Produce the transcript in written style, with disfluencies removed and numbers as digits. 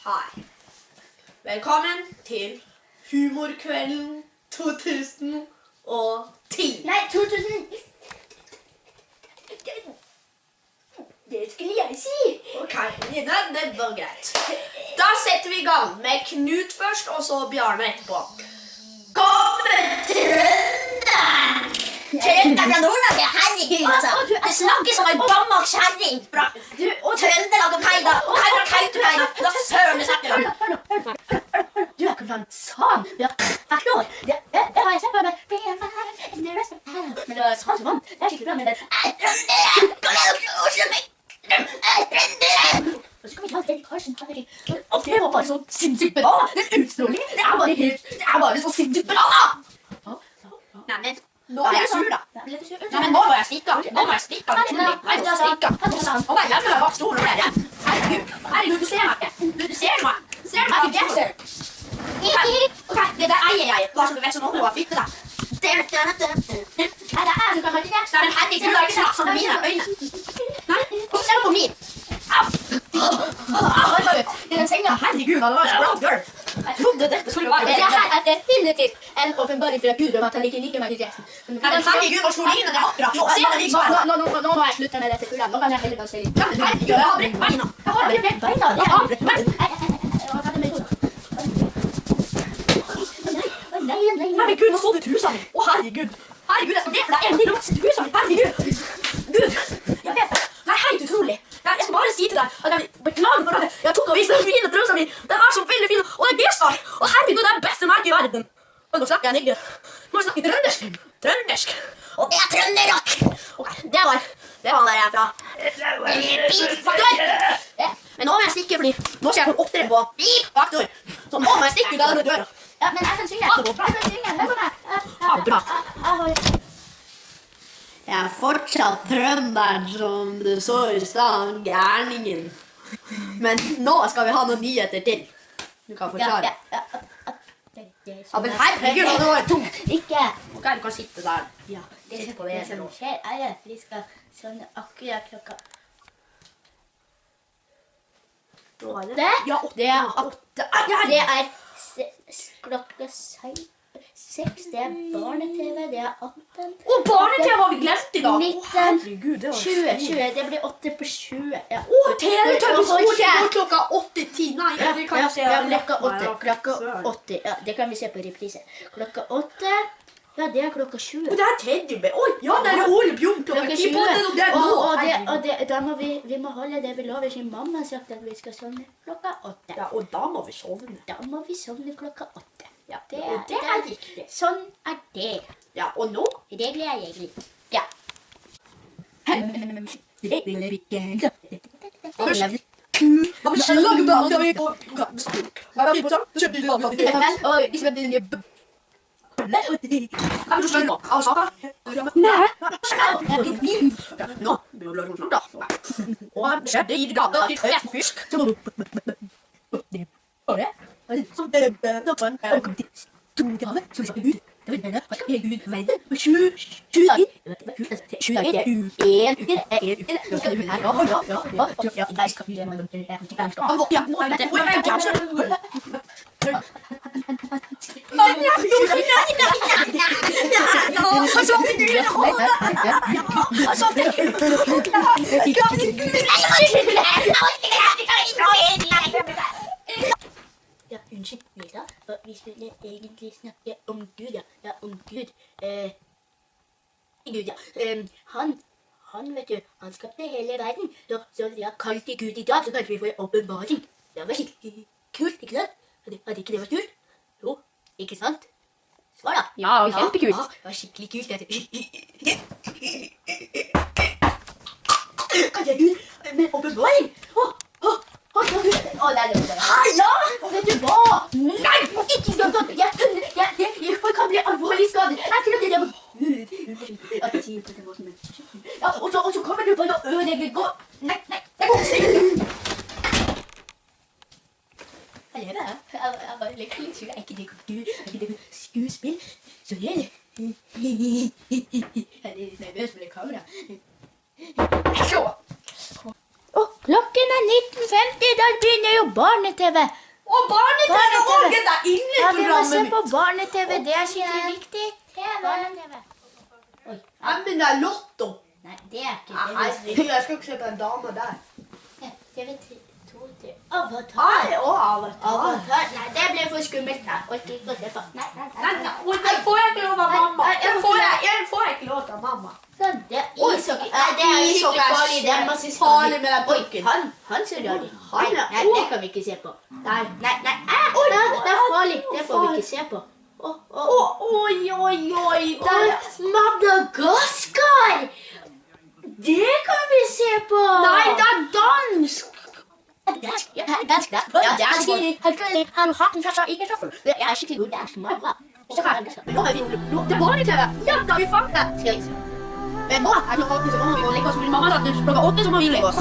Hei. Velkommen til Humorkvelden 2010. Nei, 2000. Det skulle jeg si. Ok, det var greit. Da setter vi i gang med Knut først, og så Bjarne etterpå. Kom til Trønderen! Trønder fra Nord-Norge, herregud altså. Du snakker som en gammel kjerring fra Trøndelag og Keida. Og her fra Kautokeino. Da søren du snakker om. Du er ikke blant sånn. Du er faktor. Det har jeg sett på meg. Men det var sånn som vann. Det er skikkelig bra med det. Så skal vi ta den Karsten. Og det var bare så sinnssykt bra. Den utstrålingen. Det er bare så sinnssykt bra. Nei, men nå er jeg sur da. Nei, men nå må jeg stikke. Nå må jeg stikke. Nå må jeg stikke. Nå må jeg gjemme meg bak stolen og der. Herregud, du ser meg ikke. Du ser meg. Ser du meg ikke, Bjerser? Ok, det der eier jeg. Bare så du vet så nå må jeg flytte deg. Nei, det er du kan ha det. Nei, men herregud, du har ikke sett sånn mine øyne. Nei, og se på min. Au! I den senga. Herregud, det var så bra gulv. Jeg trodde dette skulle være Det her er definitivt en åpenbaring fra Gud om at han ikke liker Michael Jackson. Nei, men herregud, hvor stor linen er akkurat. Nå ser det liksom. Nå må jeg slutte med dette kullet. Nå kan jeg heller bare se litt. Ja, men herregud, jeg har brekt beina. Jeg har aldri brekt beina. Jeg har aldri brekt beina. Herregud, nå så du trusa mi. Å, herregud. Herregud, jeg skal be for deg en til rots i trusa mi. Herregud. Gud, jeg vet det. Det er helt utrolig. Jeg skal bare si til deg at jeg beklager for at jeg tok og viste den fine trusa mi. Den er så veldig fin, og det er B-star. Og herregud, det er beste merke i verden. Og nå snakker jeg ikke. Nå snakker jeg trøndersk. Trøndersk. Og det er trønderrock. Ok, det var der jeg er fra. Faktor. Ja. Men nå må jeg stikke, fordi nå skal jeg på opptreden på Faktor. Så nå må jeg stikke ut av døra. Ja, men jeg kan synge. Hør på meg. Ha det bra. Jeg er fortsatt trønderen som du så i stad, gærningen. Men nå skal vi ha noen nyheter til. Du kan forklare. Ja, men herregud, det var tungt. Ikke. Ok, du kan sitte der. Ja, det som skjer er at vi skal sånn akkurat klokka 8. Ja, 8. Det er klokka 6. Det er barne-TV. Det er 18. Å, barne-TV har vi glemt i dag. 19, Herregud, det var 20. Det blir 8 på 20. Ja. Å, TV-tømmes går klokka 8-10. Nei, det kan vi se. Ja, klokka 8. Ja, det kan vi se på reprise. Klokka 8. Ja, det er klokka 20. Og det er teddybær. Oi, ja, det er Ole Bjørn klokka 10 på den, og det er nå. Og da må vi må holde det vi lover, sin mamma har sagt at vi skal sovne klokka 8. Ja, og da må vi sovne. Da må vi sovne klokka 8. Ja, det er riktig. Sånn er det. Ja, og nå? Regler er regler. Ja. Ja, unnskyld, Vilda, for vi skulle egentlig snakke om Gud, ja. Ja, om Gud. Gud, ja. Han, vet du, han skapte hele verden. Så vi har kalt det Gud i dag, så kanskje vi får en åpenbaring. Det var skikkelig kult, ikke sant? Hadde ikke det vært kult? Jo, ikke sant? Svar da. Ja, kjempekult. Ja, det var skikkelig kult. Kan jeg Gud med åpenbaring? Nei, vet du hva? Nei, ikke skap sånn. Folk kan bli alvorlig skadet. Jeg tror det var Gud. Ja, og så kommer du bare å ødelegge gå. Nei, det går ikke. Jeg lever, jeg. Jeg bare leker litt sur. Er ikke det skuespill? Så det er jeg er litt nervøs med det kameraet. 18.50, da begynner jo barne-TV. Og barne-TV Barne-TV. og det der Ja, vi må se yndlingsprogrammet på mitt. barne-TV, det er skikkelig viktig. Barne-TV. Oi, Jeg mener Lotto. nei, det er ikke Nei, herregud, jeg skal ikke se på en dame der. TV3. Avatar. Nei, og Avatar. Avatar. Nei, det ble for skummelt. Nei, orker ikke å se på. Nei. Oi, den får jeg ikke lov av mamma. Den får jeg ikke lov av mamma. Sånn, det er Oi, ishockey. ja, Nei, det er ishockey skikkelig er farlig. Det er masse farlig med den Oi, pucken. han ser rar ut. Han er- Nei, det kan vi ikke se på. Nei. Nei. Oi, Det er farlig. Det får vi ikke se på. Oi. Madagaskar! Det kan vi se på! Nei, det er dansk. Det er barne-TV. Ja, da vi fant det. Men nå er klokka 8, så må vi gå og legge oss. Min mamma sa at klokka 8 så må vi legge oss.